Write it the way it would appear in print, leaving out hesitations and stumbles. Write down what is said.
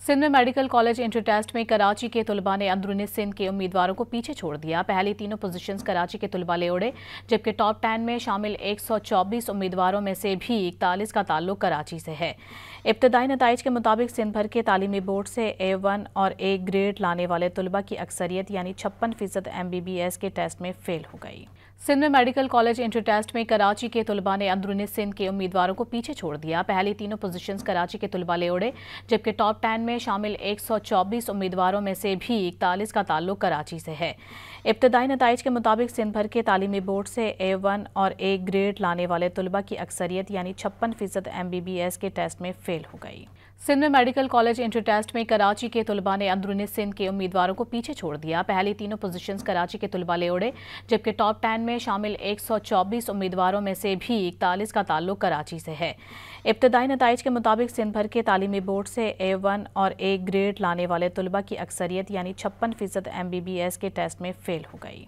सिंध में medical college inter test में कराची के तलबा ने अंदरूनी सिंध के उम्मीदवारों को पीछे छोड़ दिया। पहली तीनों पोजीशंस कराची के तलबा ले उड़े, जबकि टॉप 10 में शामिल 124 उम्मीदवारों में से भी 41 का ताल्लुक कराची से है। इब्तदाई नताइज के मुताबिक सिंध भर के तालीमी बोर्ड से A1 और A ग्रेड लाने वाले तलबा की अक्सरियत यानी 56% MBBS के टेस्ट में फेल हो गई। सिंध में मेडिकल कॉलेज इंटर टेस्ट में कराची के तलबा ने अंदरूनी सिंध के उम्मीदवारों को पीछे छोड़ दिया। पहली तीनों पोजीशंस कराची के तलबा ले उड़े, जबकि टॉप 10 में शामिल 124 उम्मीदवारों में से भी 41 का ताल्लुक कराची से है। इब्तदाई नताइज के मुताबिक सिंध भर के तालीमी बोर्ड से A1 और A ग्रेड लाने वाले तलबा की अक्सरियत यानी 56% MBBS के टेस्ट में फेल हो गई। सिंध में मेडिकल कॉलेज इंटर टेस्ट में कराची के तलबा ने अंदरूनी सिंध के उम्मीदवारों को पीछे छोड़ दिया। पहली तीनों पोजीशंस कराची के तलबा ले उड़े, जबकि टॉप 10 में शामिल 124 उम्मीदवारों में से भी 41 का ताल्लुक कराची से है। इब्तदाई नताइज के मुताबिक सिंध भर के तालीमी बोर्ड से A1 और A ग्रेड लाने वाले तलबा की अक्सरियत यानी 56% MBBS के टेस्ट में फेल हो गई।